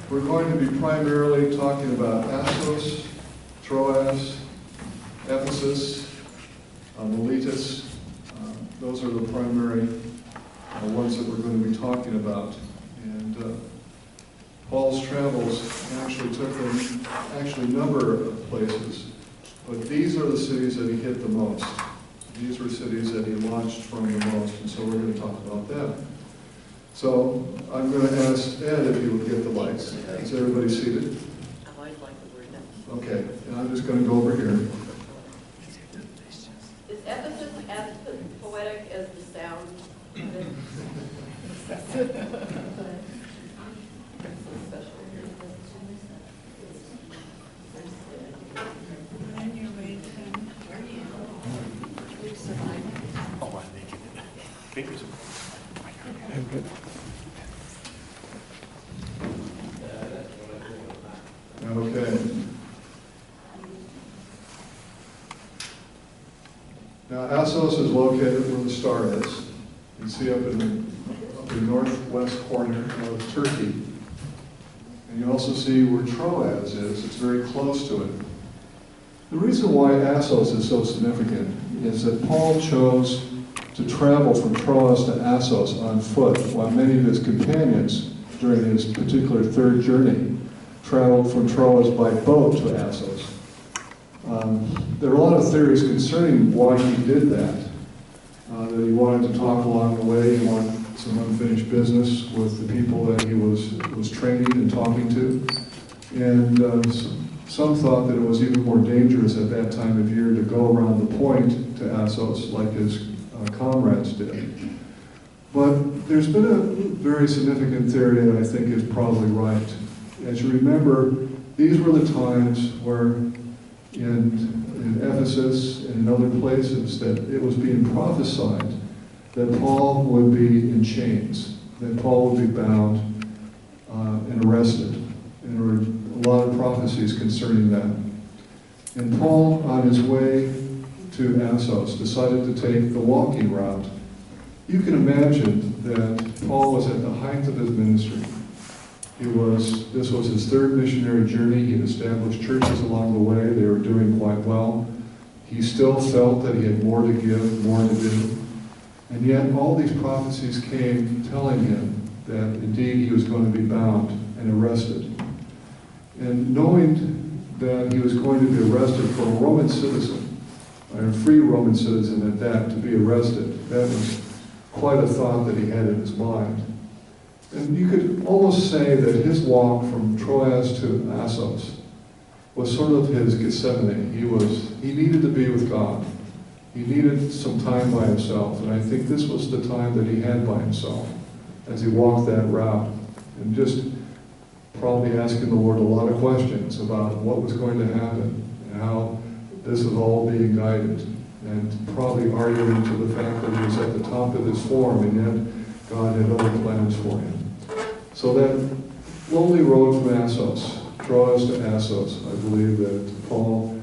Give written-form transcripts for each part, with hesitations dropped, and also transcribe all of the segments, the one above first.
We're going to be primarily talking about Assos, Troas, Ephesus, Miletus. Those are the primary ones that we're going to be talking about. And Paul's travels actually took him a number of places, but these are the cities that he hit the most. These were cities that he launched from the most, and so we're going to talk about them. So I'm going to ask Ed if he would get the lights. Is everybody seated? I always like the word that. Okay, and I'm just going to go over here. Is Ephesus as poetic as the sound of it? Oh, I think it fingers. Okay. Now, Assos is located where the star is. You can see up in the northwest corner of Turkey. And you also see where Troas is. It's very close to it. The reason why Assos is so significant is that Paul chose to travel from Troas to Assos on foot, while many of his companions during his particular third journey traveled from Troas by boat to Assos. There are a lot of theories concerning why he did that. That he wanted to talk along the way, he wanted some unfinished business with the people that he was training and talking to. And some thought that it was even more dangerous at that time of year to go around the point to Assos like his comrades did. But there's been a very significant theory that I think is probably right. As you remember, these were the times where in Ephesus and in other places that it was being prophesied that Paul would be in chains, that Paul would be bound and arrested. And there were a lot of prophecies concerning that. And Paul, on his way to Assos, decided to take the walking route. You can imagine that Paul was at the height of his ministry. This was his third missionary journey. He had established churches along the way. They were doing quite well. He still felt that he had more to give, more to do. And yet all these prophecies came telling him that indeed he was going to be bound and arrested. And knowing that he was going to be arrested for a Roman citizen, a free Roman citizen at that, to be arrested, that was quite a thought that he had in his mind. And you could almost say that his walk from Troas to Assos was sort of his Gethsemane. He needed to be with God. He needed some time by himself, and I think this was the time that he had by himself as he walked that route, and just probably asking the Lord a lot of questions about what was going to happen and how this was all being guided, and probably arguing to the fact that he was at the top of his form, and yet God had other plans for him. So that lonely road from Assos, Troas to Assos, I believe that Paul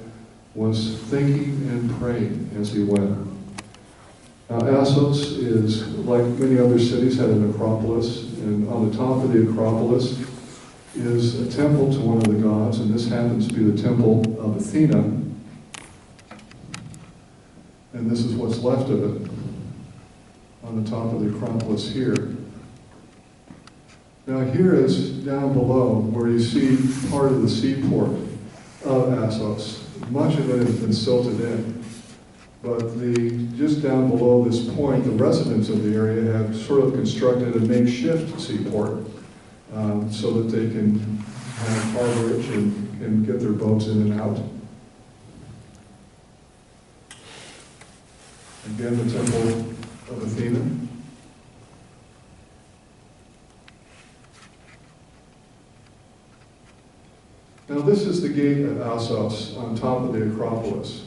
was thinking and praying as he went. Now, Assos is, like many other cities, had an acropolis, and on the top of the acropolis is a temple to one of the gods, and this happens to be the temple of Athena. And this is what's left of it on the top of the acropolis here. Now here is down below where you see part of the seaport of Assos. Much of it has been silted in, but just down below this point, the residents of the area have sort of constructed a makeshift seaport so that they can have harborage and get their boats in and out. Again, the temple of Athena. Now this is the gate at Assos on top of the Acropolis.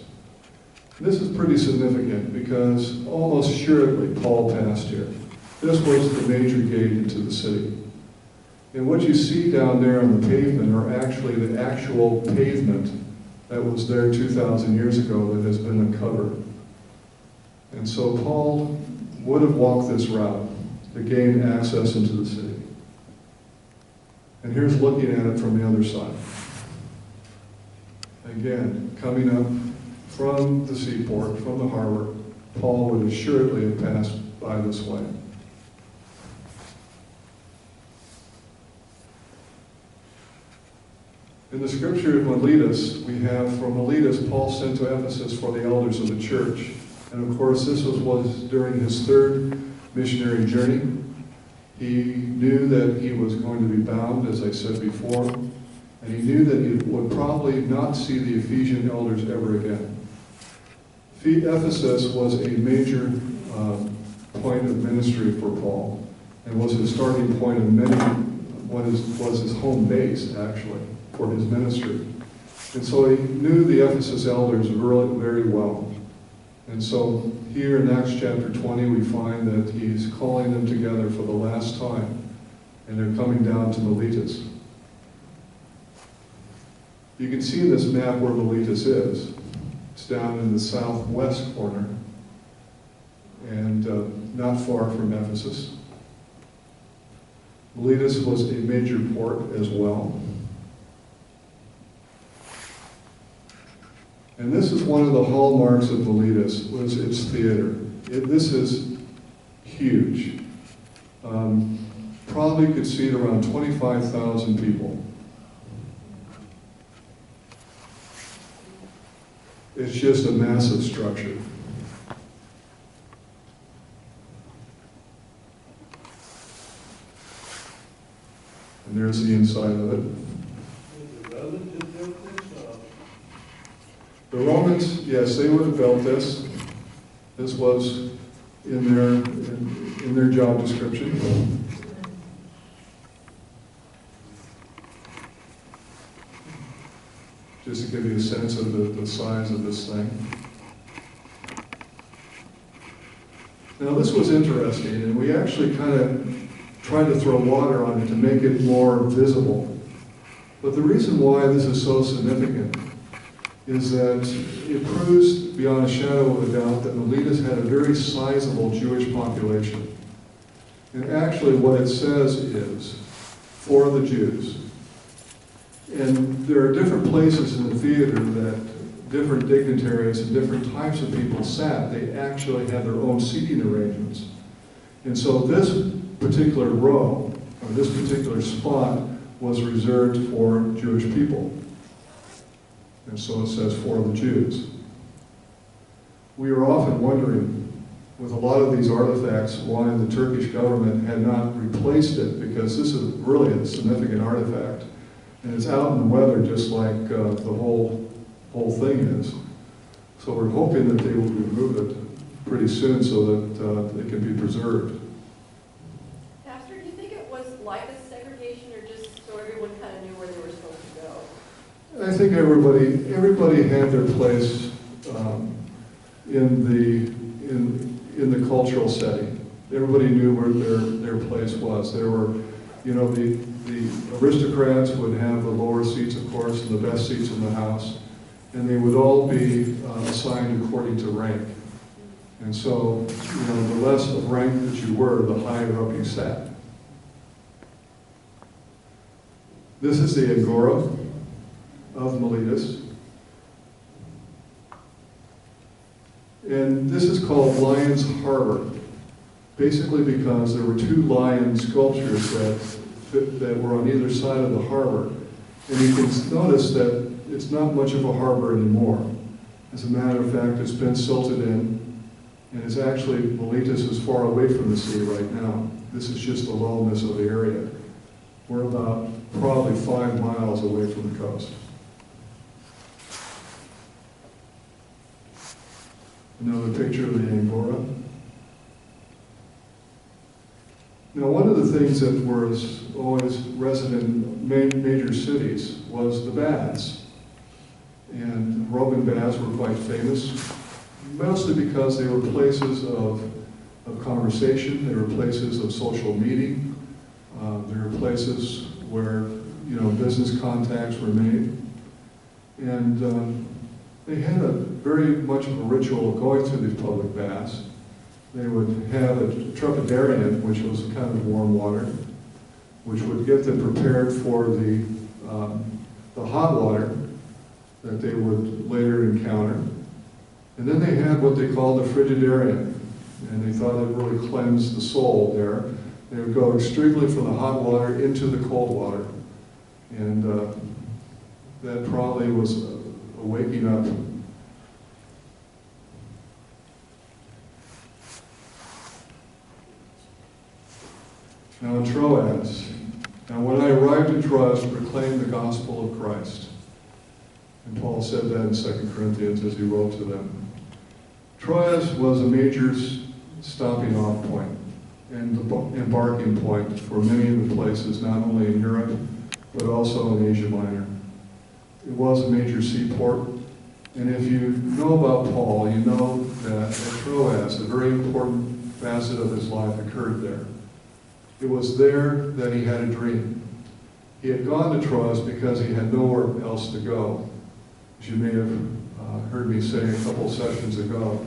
This is pretty significant because almost assuredly Paul passed here. This was the major gate into the city. And what you see down there on the pavement are actually the actual pavement that was there 2,000 years ago that has been uncovered. And so Paul would have walked this route to gain access into the city. And here's looking at it from the other side. Again, coming up from the seaport, from the harbor, Paul would assuredly have passed by this way. In the scripture of Miletus, we have from Miletus, Paul sent to Ephesus for the elders of the church. And of course, this was during his third missionary journey. He knew that he was going to be bound, as I said before, and he knew that he would probably not see the Ephesian elders ever again. Ephesus was a major point of ministry for Paul, and was his starting point of many, was his home base, actually, for his ministry. And so he knew the Ephesus elders really very well. And so here in Acts chapter 20, we find that he's calling them together for the last time, and they're coming down to Miletus. You can see in this map where Miletus is. It's down in the southwest corner, and not far from Ephesus. Miletus was a major port as well. And this is one of the hallmarks of Miletus, was its theater. This is huge. Probably could seat around 25,000 people. It's just a massive structure. And there's the inside of it. The Romans, yes, they would have built this. This was in their job description. Just to give you a sense of the size of this thing. Now this was interesting, and we actually kind of tried to throw water on it to make it more visible. But the reason why this is so significant is that it proves beyond a shadow of a doubt that Miletus had a very sizable Jewish population. And actually what it says is, for the Jews. And there are different places in the theater that different dignitaries and different types of people sat. They actually had their own seating arrangements. And so this particular row, or this particular spot, was reserved for Jewish people. And so it says, for the Jews. We are often wondering, with a lot of these artifacts, why the Turkish government had not replaced it, because this is really a significant artifact. And it's out in the weather just like the whole thing is. So we're hoping that they will remove it pretty soon so that it can be preserved. Pastor, do you think it was like a segregation, or just so everyone kind of knew where they were supposed to go? I think everybody had their place in the cultural setting. Everybody knew where their place was. There were, the aristocrats would have the lower seats, of course, and the best seats in the house, and they would all be assigned according to rank. And so, the less of rank that you were, the higher up you sat. This is the Agora of Miletus. And this is called Lions Harbor, basically because there were two lion sculptures that were on either side of the harbor. And you can notice that it's not much of a harbor anymore. As a matter of fact, it's been silted in, and it's actually, Miletus is far away from the sea right now. This is just the lowness of the area. We're about probably 5 miles away from the coast. Another picture of the Angora. Now, one of the things that was always resident in major cities was the baths. And Roman baths were quite famous, mostly because they were places of conversation, they were places of social meeting, they were places where, business contacts were made. And they had a very much of a ritual of going through these public baths. They would have a trepidarium, which was kind of warm water. which would get them prepared for the hot water that they would later encounter. And then they had what they called the frigidarium, and they thought it really cleansed the soul there. They would go strictly from the hot water into the cold water. And that probably was a waking up. Now in Troas, now when I arrived in Troas, proclaimed the gospel of Christ. And Paul said that in 2 Corinthians as he wrote to them. Troas was a major stopping off point and embarking point for many of the places, not only in Europe, but also in Asia Minor. It was a major seaport, and if you know about Paul, you know that at Troas, a very important facet of his life occurred there. It was there that he had a dream. He had gone to Troas because he had nowhere else to go. As you may have heard me say a couple sessions ago,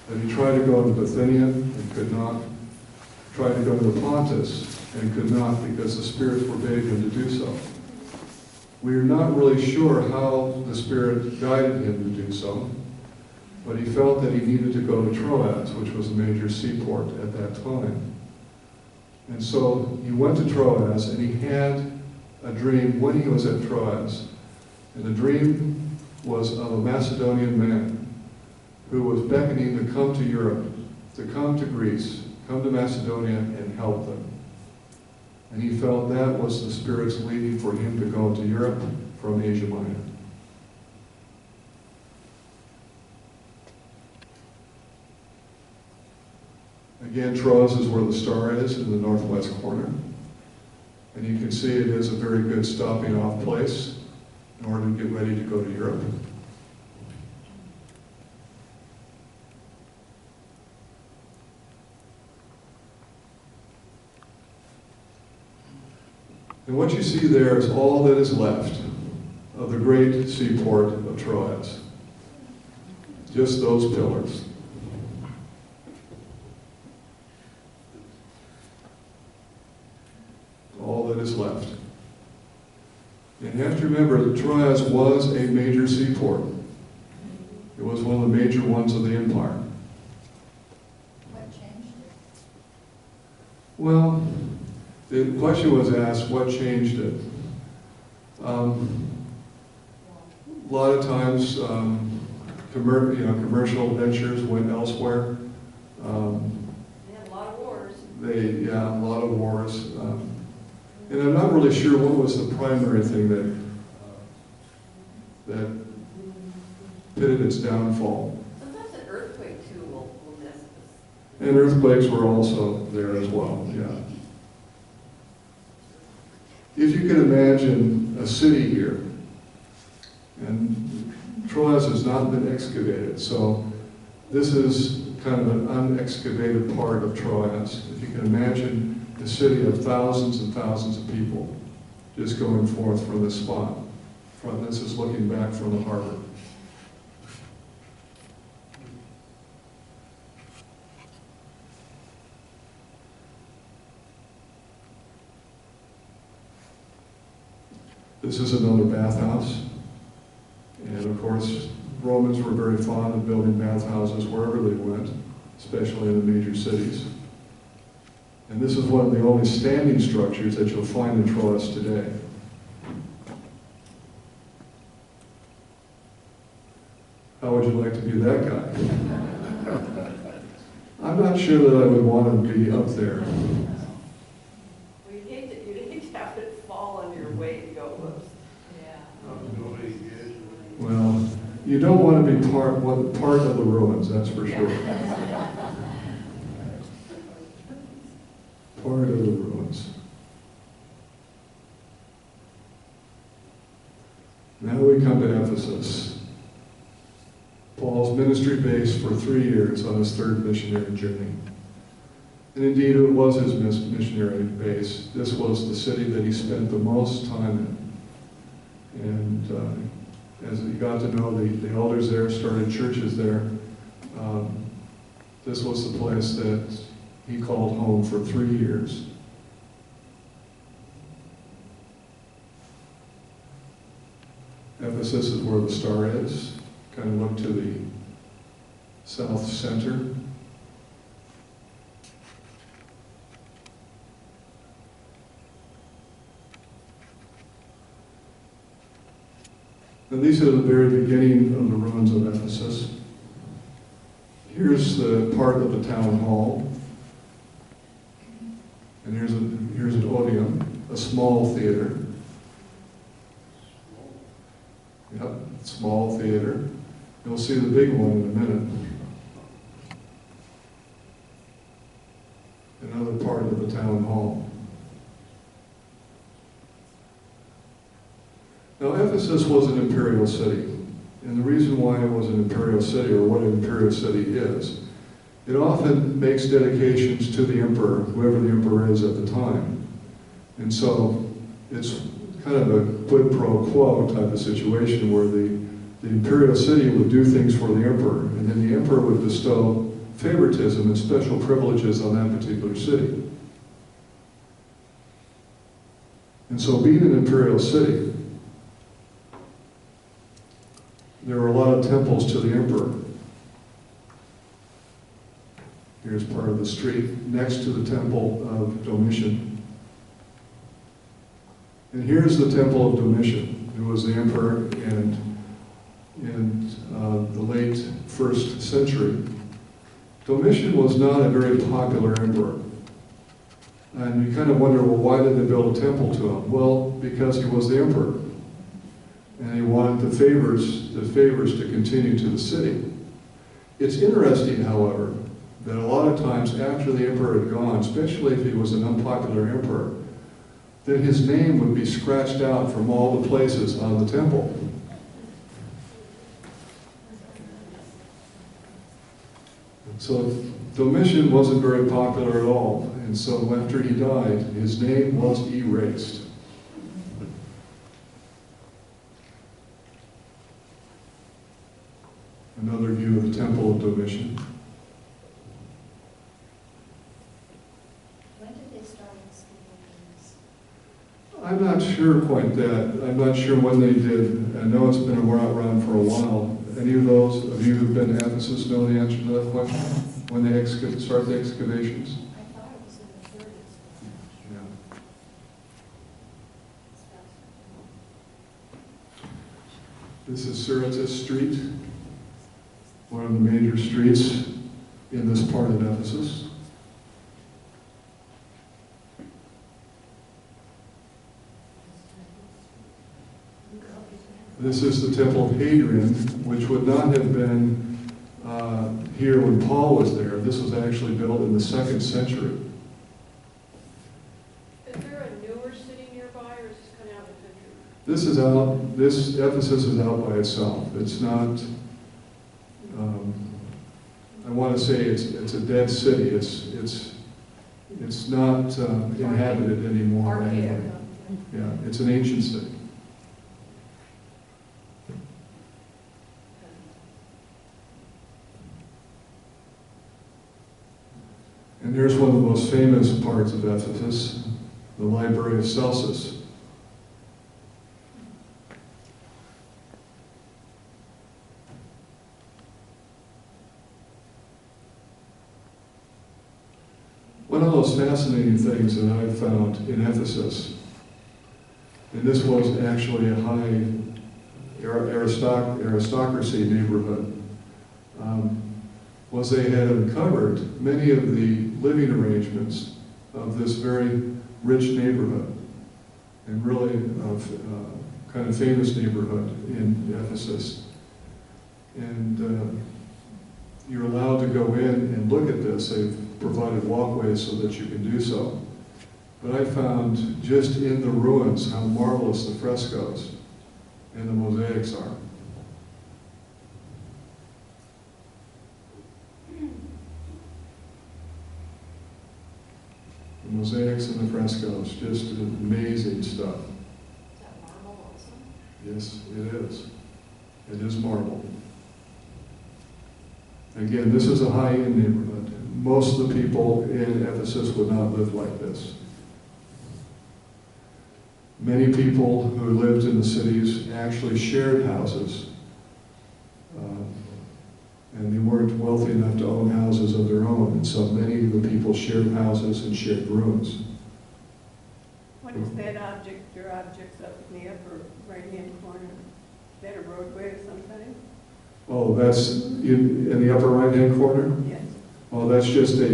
that he tried to go to Bithynia and could not, tried to go to Pontus and could not because the Spirit forbade him to do so. We are not really sure how the Spirit guided him to do so, but he felt that he needed to go to Troas, which was a major seaport at that time. And so he went to Troas, and he had a dream when he was at Troas. And the dream was of a Macedonian man who was beckoning to come to Europe, to come to Greece, come to Macedonia and help them. And he felt that was the Spirit's leading for him to go to Europe from Asia Minor. Again, Troas is where the star is in the northwest corner. And you can see it is a very good stopping off place in order to get ready to go to Europe. And what you see there is all that is left of the great seaport of Troas. Just those pillars. All that is left. And you have to remember that Troas was a major seaport. It was one of the major ones of the empire. What changed it? Well, the question was asked, what changed it? A lot of times, commercial ventures went elsewhere. They had a lot of wars. A lot of wars. And I'm not really sure what was the primary thing that pitted its downfall. Sometimes an earthquake too will mess us. And earthquakes were also there as well, yeah. If you can imagine a city here, and Troas has not been excavated, so this is kind of an unexcavated part of Troas. If you can imagine a city of thousands and thousands of people just going forth from this spot. This is looking back from the harbor. This is another bathhouse. And of course, Romans were very fond of building bathhouses wherever they went, especially in the major cities. And this is one of the only standing structures that you'll find in Troas today. How would you like to be that guy? I'm not sure that I would want to be up there. Well, you'd hate to have it fall on your way to go, whoops. Yeah. Well, you don't want to be part of the ruins, that's for sure. Part of the ruins. Now we come to Ephesus. Paul's ministry base for 3 years on his third missionary journey. And indeed, it was his missionary base. This was the city that he spent the most time in. And as he got to know the elders there, started churches there, this was the place that he called home for 3 years. Ephesus is where the star is. Kind of look to the south center. And these are the very beginning of the ruins of Ephesus. Here's the part of the town hall. And here's an Odeon, a small theater. Yep, small theater. You'll see the big one in a minute. Another part of the town hall. Now, Ephesus was an imperial city. And the reason why it was an imperial city, or what an imperial city is, it often makes dedications to the emperor, whoever the emperor is at the time. And so it's kind of a quid pro quo type of situation where the imperial city would do things for the emperor, and then the emperor would bestow favoritism and special privileges on that particular city. And so being an imperial city, there were a lot of temples to the emperor. Here's part of the street next to the temple of Domitian. And here's the temple of Domitian, who was the emperor in the late 1st century. Domitian was not a very popular emperor. And you kind of wonder, well, why did they build a temple to him? Well, because he was the emperor. And he wanted the favors to continue to the city. It's interesting, however, that a lot of times after the emperor had gone, especially if he was an unpopular emperor, then his name would be scratched out from all the places on the temple. So Domitian wasn't very popular at all, and so after he died, his name was erased. Another view of the Temple of Domitian. When did they start excavations? I'm not sure quite that. I'm not sure when they did. I know it's been around for a while. Any of those of you who've been to Ephesus know the answer to that question? When they start the excavations? I thought it was in the 30s. Yeah. This is Syrtis Street, one of the major streets in this part of Ephesus. This is the Temple of Hadrian, which would not have been here when Paul was there. This was actually built in the 2nd century. Is there a newer city nearby, or is this kind of out in the country? This is out, this Ephesus is out by itself. It's not, I want to say it's a dead city. It's not inhabited anymore. Archaic. Anyway. Yeah, it's an ancient city. And here's one of the most famous parts of Ephesus, the Library of Celsus. One of those fascinating things that I've found in Ephesus, and this was actually a high aristocracy neighborhood, was they had uncovered many of the living arrangements of this very rich neighborhood, and really kind of famous neighborhood in Ephesus. And you're allowed to go in and look at this. They've provided walkways so that you can do so. But I found just in the ruins how marvelous the frescoes and the mosaics are. The mosaics and the frescoes, just amazing stuff. Is that marble also? Yes, it is. It is marble. Again, this is a high-end neighborhood. Most of the people in Ephesus would not live like this. Many people who lived in the cities actually shared houses. And they weren't wealthy enough to own houses of their own, and so many of the people shared houses and shared rooms. What is that object, your objects up in the upper right-hand corner? Is that a roadway of some kind? Oh, that's in the upper right-hand corner? Yes. Oh, that's just a Is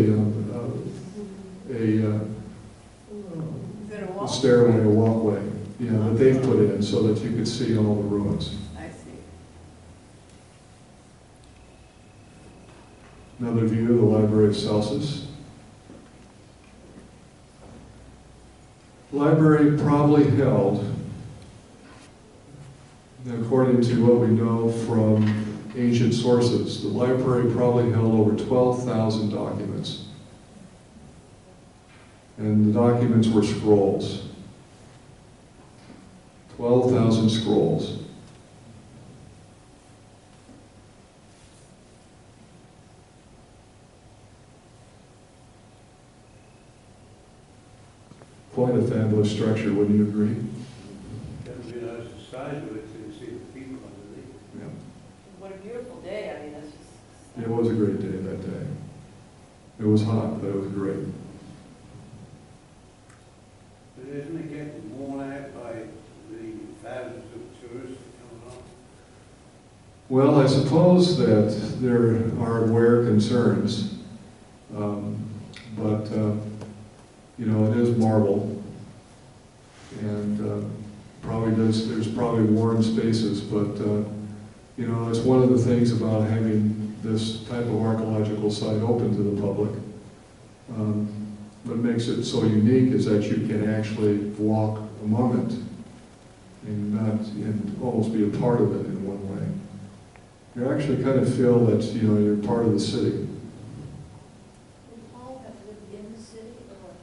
it a wall? stairway, a walkway, yeah, that they've put in so that you could see all the ruins. I see. Another view of the Library of Celsus. The library probably held, according to what we know from ancient sources, the library probably held over 12,000 documents. And the documents were scrolls. 12,000 scrolls. Quite a fabulous structure, wouldn't you agree? Doesn't realize the size of it till you see the people underneath. Yeah. What a beautiful day, I mean, that's just. It was a great day that day. It was hot, but it was great. But isn't it getting worn out by the thousands of tourists coming on? Well, I suppose that there are wear concerns, but you know, it is marble, and there's probably worn spaces, but you know, it's one of the things about having this type of archaeological site open to the public. What makes it so unique is that you can actually walk among it and almost be a part of it in one way. You actually kind of feel that, you know, you're part of the city. Did Paul have lived in the city or what?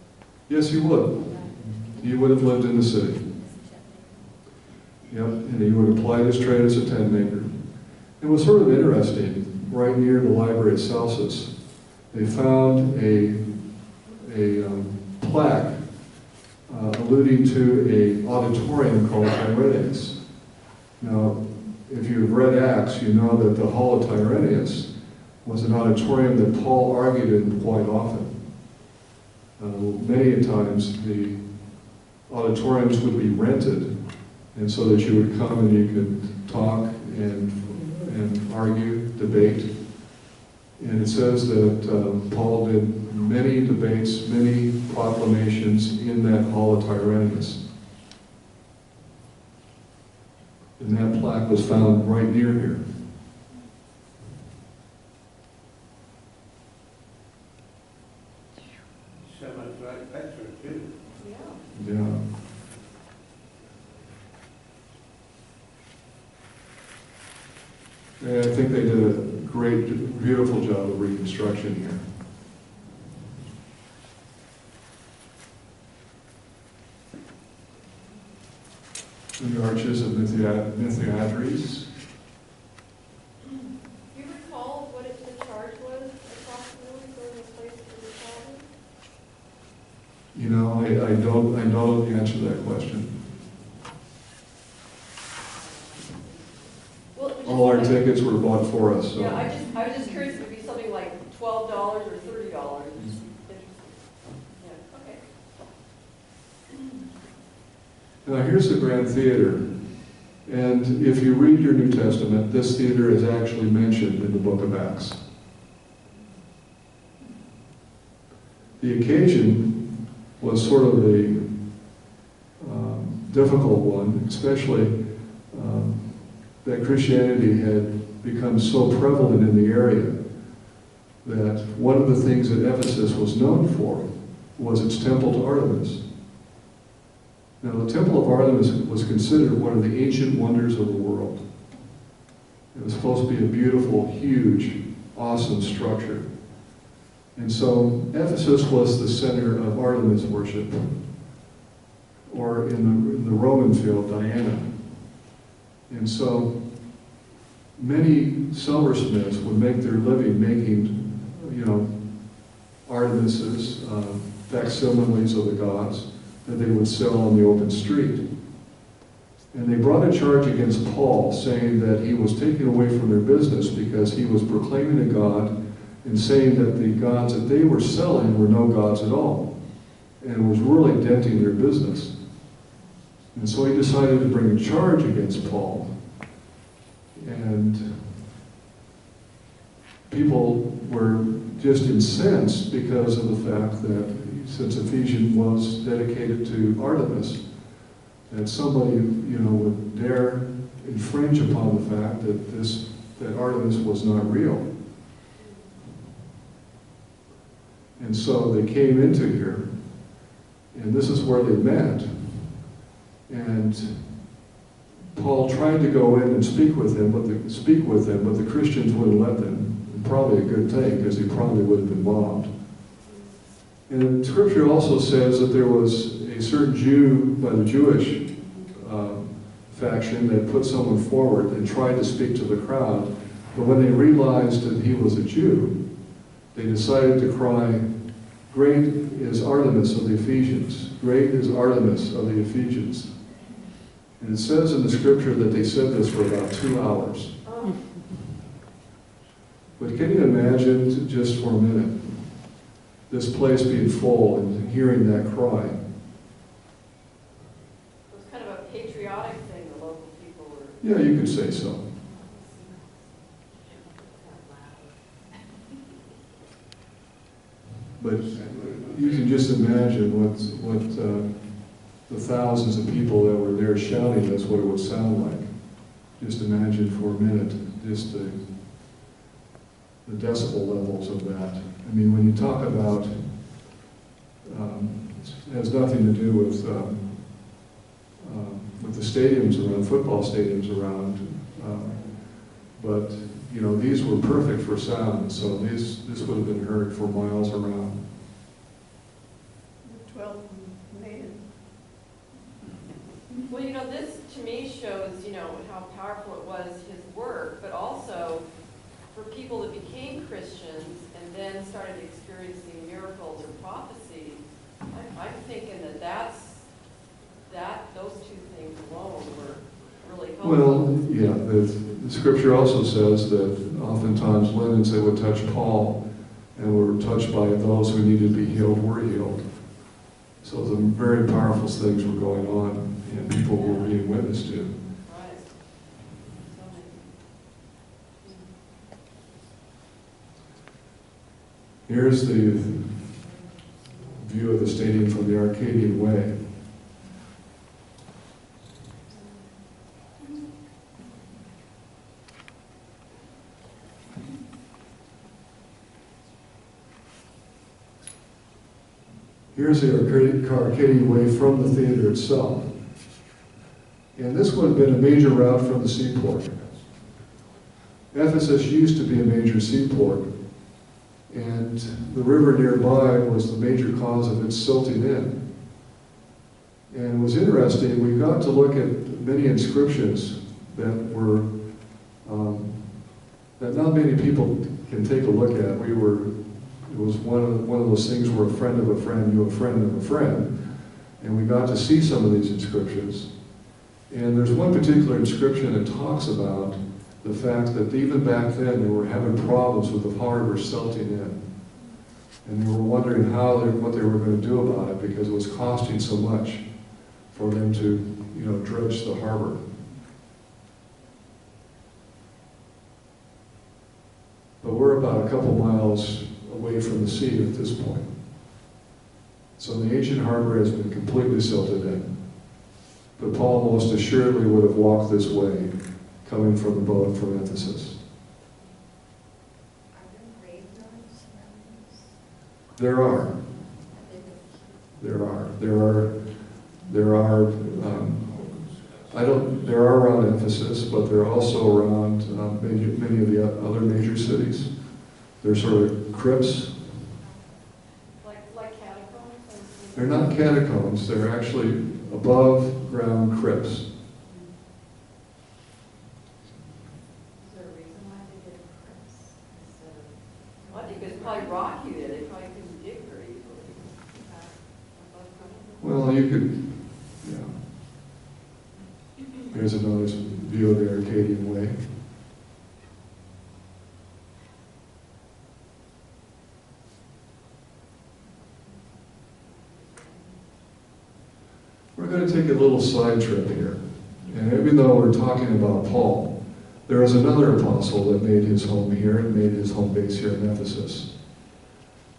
Yes, you would. You would have lived in the city. Yep, and he would have applied his trade as a tent maker. It was sort of interesting, right near the Library of Celsus, they found a plaque alluding to an auditorium called Tyrannus. Now, if you've read Acts, you know that the Hall of Tyrannus was an auditorium that Paul argued in quite often. Many times the auditoriums would be rented, and so that you would come and you could talk and argue, debate. And it says that Paul did many debates, many proclamations in that Hall of Tyrannus. And that plaque was found right near here. So much like Petra too. Yeah. Yeah. And I think they did a great, beautiful job of reconstruction here. The arches of Mithridates. Do you recall what the charge was approximately for this place to be found? You know, I don't know the answer to that question. Well, it was All our just like- tickets were bought for us, so. Yeah, I was just curious if it'd be something like $12 or $30. Interesting. Yeah, okay. Now, here's the Grand Theater. And if you read your New Testament, this theater is actually mentioned in the book of Acts. The occasion was sort of a difficult one, especially that Christianity had become so prevalent in the area that one of the things that Ephesus was known for was its temple to Artemis. Now, the Temple of Artemis was considered one of the ancient wonders of the world. It was supposed to be a beautiful, huge, awesome structure. And so Ephesus was the center of Artemis worship, or in the Roman field, Diana. And so many silversmiths would make their living making, you know, Artemises, facsimiles of the gods. that they would sell on the open street. And they brought a charge against Paul, saying that he was taking away from their business because he was proclaiming a God and saying that the gods that they were selling were no gods at all, and was really denting their business. And so he decided to bring a charge against Paul. And people were just incensed because of the fact that, since Ephesians was dedicated to Artemis, that somebody, would dare infringe upon the fact that Artemis was not real. And so they came into here, and this is where they met. And Paul tried to go in and speak with them, but the Christians wouldn't let them. And probably a good thing, because he probably would have been mobbed. And the scripture also says that there was a certain Jew by the Jewish faction that put someone forward and tried to speak to the crowd, but when they realized that he was a Jew, they decided to cry, "Great is Artemis of the Ephesians! Great is Artemis of the Ephesians!" And it says in the scripture that they said this for about 2 hours. But can you imagine, just for a minute, this place being full and hearing that cry? It was kind of a patriotic thing the local people were. Yeah, you could say so. But you can just imagine what the thousands of people that were there shouting this, what it would sound like. Just imagine for a minute, just the decibel levels of that. I mean, when you talk about, it has nothing to do with the stadiums around, football stadiums around, but these were perfect for sound, so this would have been heard for miles around. 12 million. Well, this to me shows, how powerful it was, his work, but also for people that became Christians and then started experiencing miracles or prophecy. I'm thinking that those two things alone were really helpful. Well, yeah, the scripture also says that oftentimes linens that would touch Paul and were touched by those who needed to be healed were healed. So some very powerful things were going on, and people were being witnessed to. Right. So many. Here's the view of the stadium from the Arcadian Way. Here's the Arcadian Way from the theater itself. And this would have been a major route from the seaport. Ephesus used to be a major seaport, and the river nearby was the major cause of its silting in. And it was interesting, we got to look at many inscriptions that were, that not many people can take a look at. It was one of those things where a friend of a friend knew a friend of a friend, and we got to see some of these inscriptions. And there's one particular inscription that talks about the fact that even back then they were having problems with the harbor silting in. And they were wondering what they were going to do about it, because it was costing so much for them to, dredge the harbor. But we're about a couple miles away from the sea at this point. So the ancient harbor has been completely silted in. But Paul most assuredly would have walked this way, coming from the boat from Ephesus. Are there graveyards around this? There are. There are around Ephesus, but there are also around many of the other major cities. They're sort of crypts. Like catacombs? They're not catacombs, they're actually above ground crypts. Is there a reason why they did crypts instead of? Well, I think it's probably rocky there. They probably couldn't dig very easily. Well, you could, yeah. Here's another view of the Arcadian Way. We're going to take a little side trip here. And even though we're talking about Paul, there is another apostle that made his home here and made his home base here in Ephesus.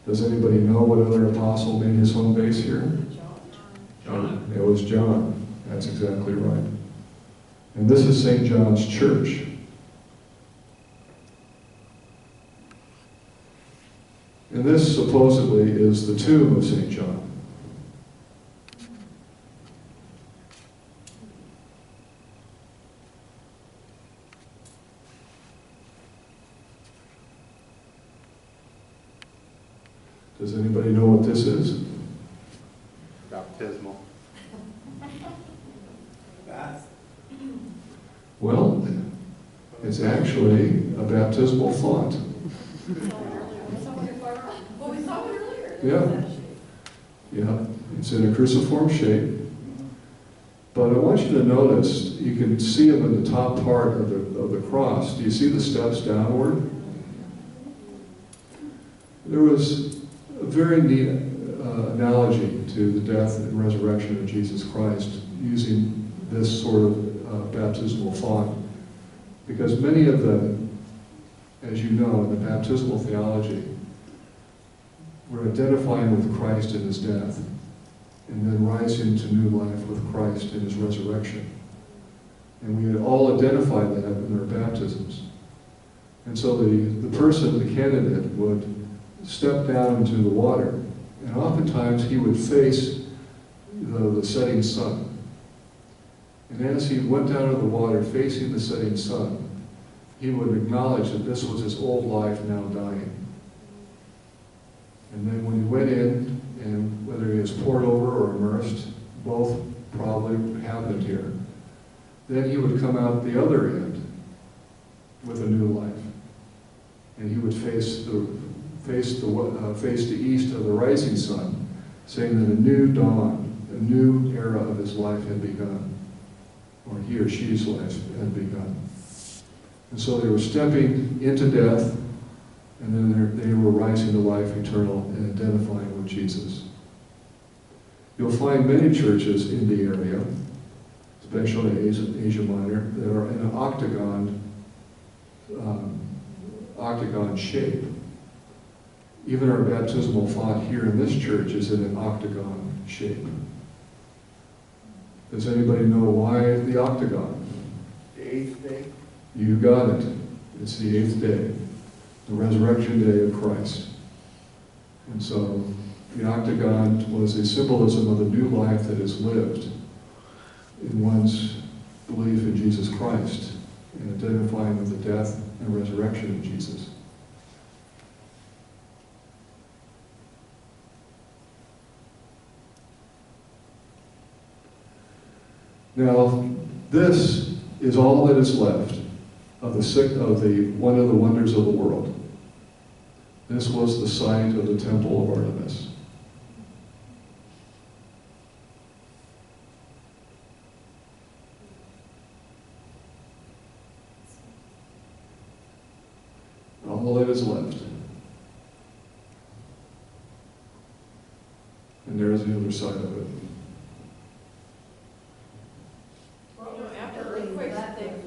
Does anybody know what other apostle made his home base here? John. It was John. That's exactly right. And this is St. John's Church. And this supposedly is the tomb of St. John. Does anybody know what this is? Baptismal. Bath. Well, it's actually a baptismal font. Well, we saw it earlier. Yeah. Yeah, it's in a cruciform shape. But I want you to notice, you can see them in the top part of the cross. Do you see the steps downward? There was a very neat analogy to the death and resurrection of Jesus Christ using this sort of baptismal font. Because many of them, as you know, in the baptismal theology, we're identifying with Christ in his death and then rising to new life with Christ in his resurrection. And we all identify that in our baptisms. And so the person, the candidate, would step down into the water, and oftentimes he would face the setting sun. And as he went down to the water facing the setting sun, he would acknowledge that this was his old life now dying. And then when he went in, and whether he was poured over or immersed, both probably happened here, then he would come out the other end with a new life. And he would face the east of the rising sun, saying that a new dawn, a new era of his life had begun, or he or she's life had begun. And so they were stepping into death, and then they were rising to life eternal and identifying with Jesus. You'll find many churches in the area, especially in Asia Minor, that are in an octagon shape. Even our baptismal font here in this church is in an octagon shape. Does anybody know why the octagon? The 8th day. You got it. It's the 8th day, the resurrection day of Christ. And so the octagon was a symbolism of the new life that is lived in one's belief in Jesus Christ and identifying with the death and resurrection of Jesus. Now, this is all that is left of one of the wonders of the world. This was the site of the Temple of Artemis. All that is left. And there's the other side of it. You know, after earthquakes and things,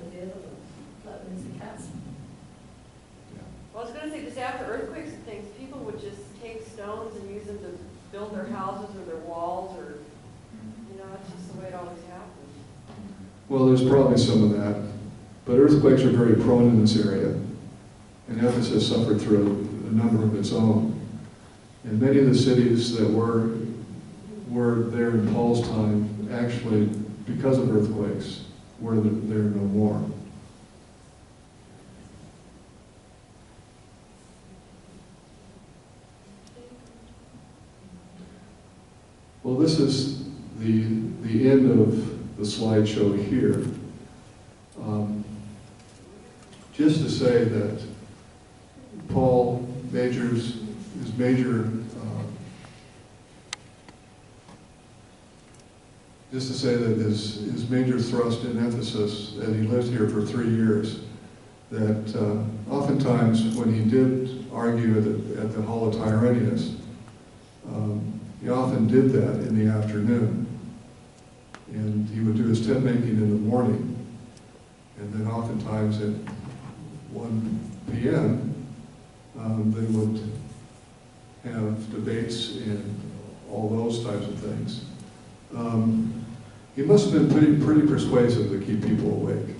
well, I was going to say, just after earthquakes and things, people would just take stones and use them to build their houses or their walls, or, you know, it's just the way it always happens. Well, there's probably some of that. But earthquakes are very prone in this area. And Ephesus suffered through a number of its own. And many of the cities that were there in Paul's time, actually, because of earthquakes, were there no more. Well, this is the end of the slideshow here. Just to say that Paul just to say that his major thrust and emphasis, as he lived here for 3 years, that oftentimes when he did argue at the Hall of Tyrannus, he often did that in the afternoon. And he would do his tent making in the morning. And then oftentimes at 1 p.m., they would have debates and all those types of things. He must have been pretty persuasive to keep people awake.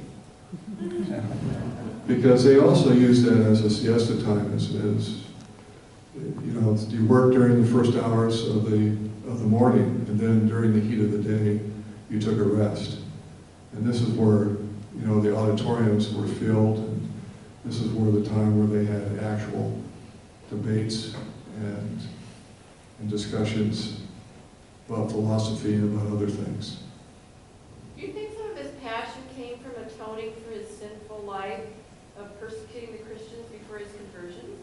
Because they also use that as a siesta time, as you know, you work during the first hours of the morning, and then during the heat of the day, you took a rest. And this is where, you know, the auditoriums were filled, and this is where the time where they had actual debates and discussions about philosophy and about other things. Do you think some of his passion came from atoning for his sinful life of persecuting the Christians before his conversion?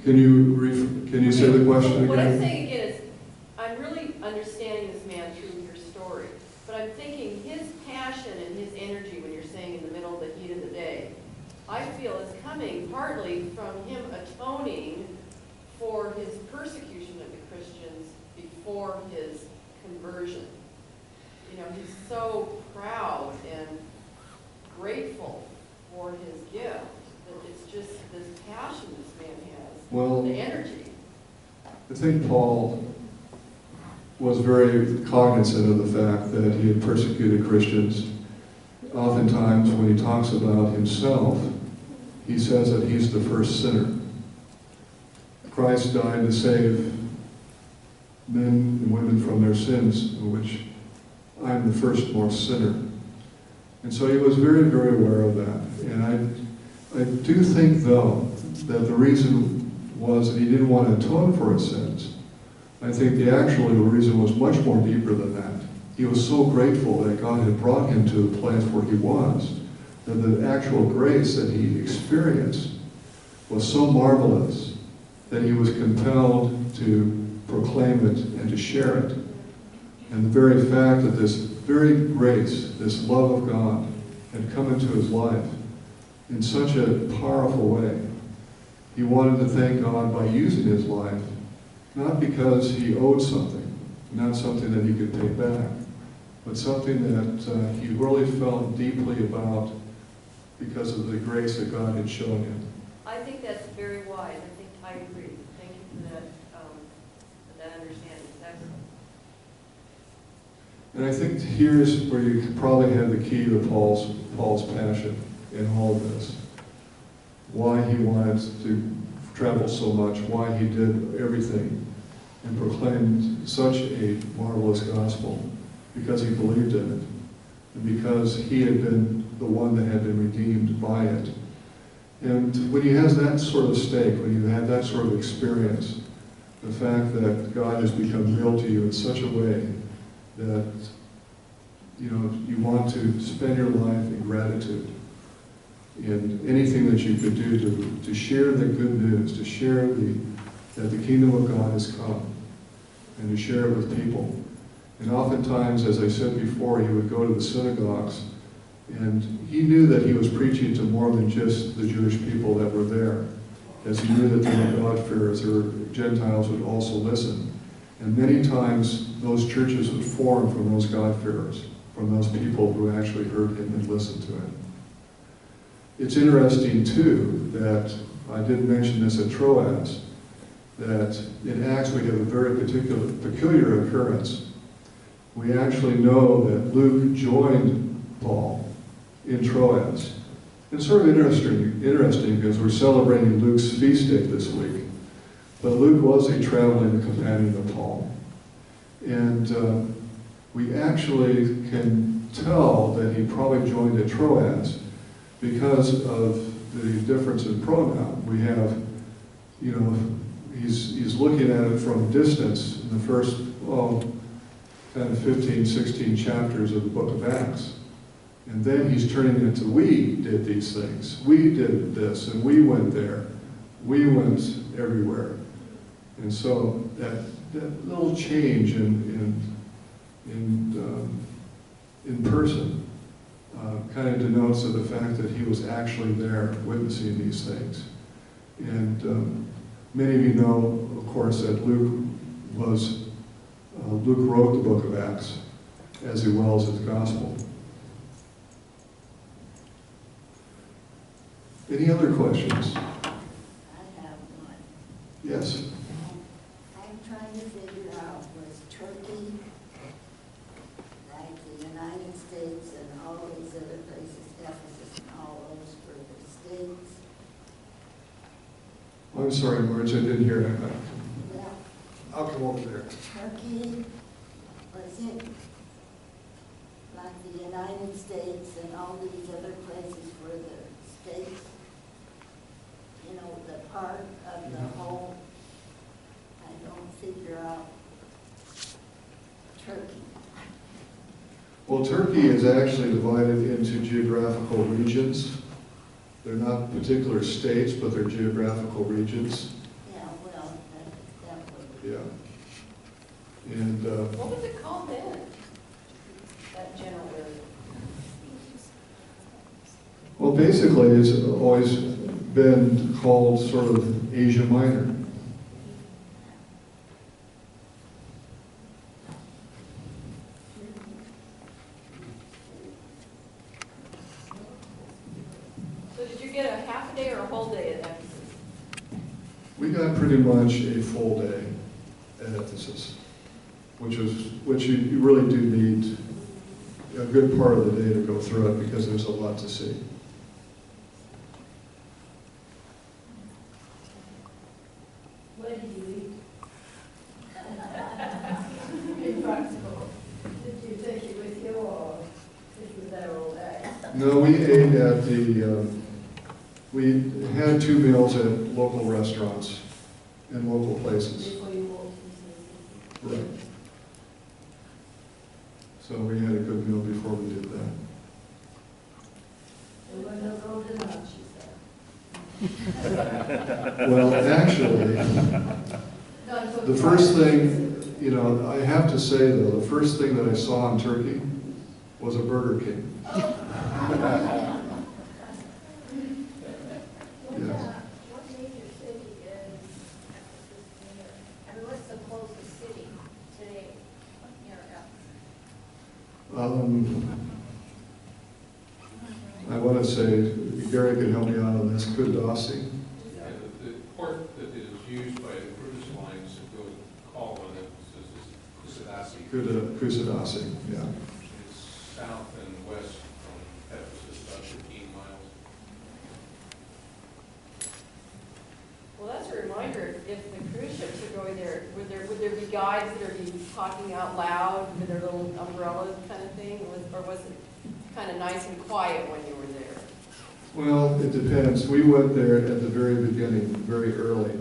Can you say the question again? What I'm saying again is, I'm really understanding this man through your story, but I'm thinking his passion and his energy when you're saying in the middle of the heat of the day, I feel is coming partly from him atoning for his persecution of the Christians before his conversion. You know, he's so proud and grateful for his gift that it's just this passion this man has, Well, the energy. I think Paul was very cognizant of the fact that he had persecuted Christians. Oftentimes, when he talks about himself, he says that he's the first sinner. Christ died to save men and women from their sins, in which I'm the firstmost sinner. And so he was very, very aware of that. And I do think, though, that the reason was that he didn't want to atone for his sins. I think the actual reason was much more deeper than that. He was so grateful that God had brought him to the place where he was, that the actual grace that he experienced was so marvelous that he was compelled to proclaim it and to share it. And the very fact that this very grace, this love of God, had come into his life in such a powerful way, he wanted to thank God by using his life, not because he owed something, not something that he could pay back, but something that he really felt deeply about because of the grace that God had shown him. I think that's very wise. I think I agree. Thank you for that understanding. It's excellent. And I think here's where you could probably have the key to Paul's passion in all of this. Why he wanted to travel so much, why he did everything and proclaimed such a marvelous gospel, because he believed in it, and because he had been the one that had been redeemed by it. And when he has that sort of stake, when you have that sort of experience, the fact that God has become real to you in such a way that you want to spend your life in gratitude, in anything that you could do to share the good news, to share that the kingdom of God has come, and to share it with people. And oftentimes, as I said before, he would go to the synagogues, and he knew that he was preaching to more than just the Jewish people that were there, as he knew that there were God-fearers, or Gentiles would also listen. And many times, those churches would form from those God-fearers, from those people who actually heard him and listened to him. It's interesting, too, that I did mention this at Troas, that in Acts we have a very peculiar occurrence. We actually know that Luke joined Paul in Troas. It's sort of interesting because we're celebrating Luke's feast day this week. But Luke was a traveling companion of Paul. And we actually can tell that he probably joined at Troas because of the difference in pronoun. We have, he's looking at it from a distance in the first, kind of 15, 16 chapters of the book of Acts. And then he's turning it to, we did these things. We did this, and we went there. We went everywhere. And so that little change in in person kind of denotes the fact that he was actually there witnessing these things. And many of you know, of course, that Luke wrote the book of Acts as well as his gospel. Any other questions? I have one. Yes. I'm trying to figure out, was Turkey, like the United States and all these other places, Ephesus and all those were the states? I'm sorry, Marge, I didn't hear that. Yeah, I'll come over there. Turkey, was it like the United States and all these other places were the states? You know, the part of the whole, I don't figure out Turkey. Well, Turkey is actually divided into geographical regions. They're not particular states, but they're geographical regions. Yeah, well, that would. Yeah. And What was it called then? That general area? well, basically, it's always been called sort of Asia Minor. So did you get a half a day or a whole day at Ephesus? We got pretty much a full day at Ephesus, which you really do need a good part of the day to go through it because there's a lot to see. What did you eat? In Barcelona. Did you take it with you or did you there all day? No, we ate at we had 2 meals at local restaurants in local places. Before you walked into Right. So we had a good meal before we did that. there were no golden arches there. Well, actually, the first thing, you know, I have to say though, the first thing that I saw in Turkey was a Burger King. Yes. What major city is Ephesus near? I mean, what's the closest city today near Ephesus? I want to say, Gary can help me out on this, Kudasi. The port that is used by the cruise lines that go to Called is Kusadasi. Kusadasi, yeah. It's south and west from Ephesus, about 15 miles. Well, that's a reminder, if the cruise ships are going there, would there be guides that are be talking out loud with their little umbrellas kind of thing? Or was it kind of nice and quiet when you were there? Well, it depends. We went there at the very beginning, very early.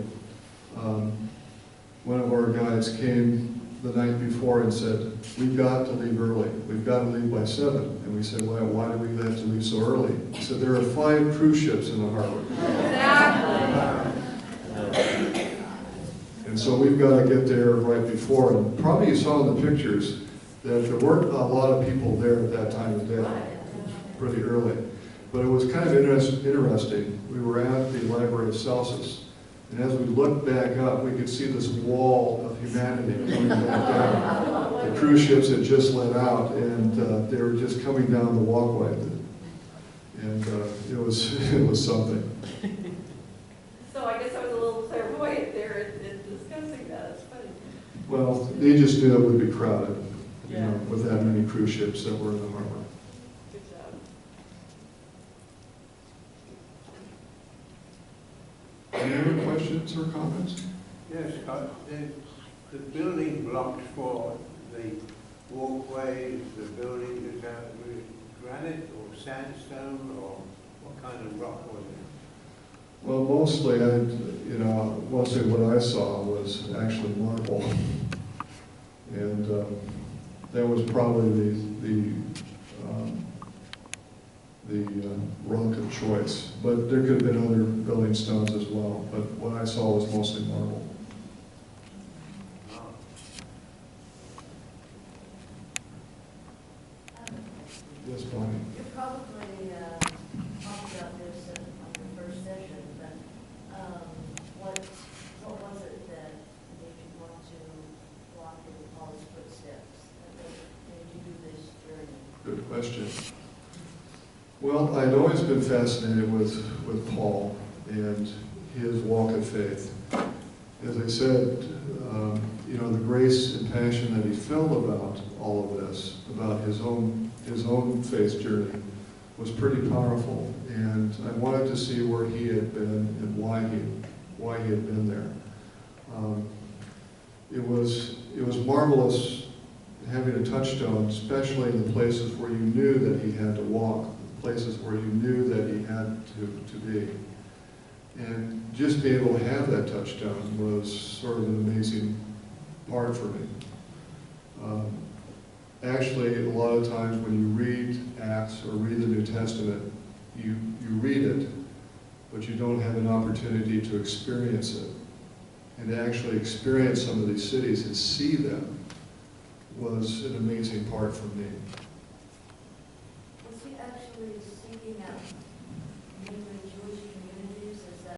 One of our guides came the night before and said, we've got to leave early. We've got to leave by 7. And we said, well, why do we have to leave so early? He said, there are 5 cruise ships in the harbor. Exactly. And so we've got to get there right before. And probably you saw in the pictures that there weren't a lot of people there at that time of day, pretty early. But it was kind of interesting. We were at the Library of Celsus, and as we looked back up, we could see this wall of humanity coming back down. The cruise ships had just let out, and they were just coming down the walkway. And it was something. So I guess I was a little clairvoyant there in discussing that. It's funny. Well, they just knew it would be crowded, you Yeah. know, with that many cruise ships that were in the harbor. Good job. Any other questions or comments? Yes, the building blocks for the walkways, the building, is that with granite or sandstone or what kind of rock was it? Well, mostly what I saw was actually marble. And that was probably the rock of choice. But there could have been other building stones as well. But what I saw was mostly marble. question. Well, I'd always been fascinated with Paul and his walk of faith. As I said, the grace and passion that he felt about all of this, about his own faith journey, was pretty powerful. And I wanted to see where he had been and why he had been there. It was marvelous having a touchstone, especially in the places where you knew that he had to walk, places where you knew that he had to be. And just being able to have that touchstone was sort of an amazing part for me. Actually, a lot of times when you read Acts or read the New Testament, you read it, but you don't have an opportunity to experience it. And to actually experience some of these cities and see them was an amazing part for me. Was he actually seeking out mainly Jewish communities?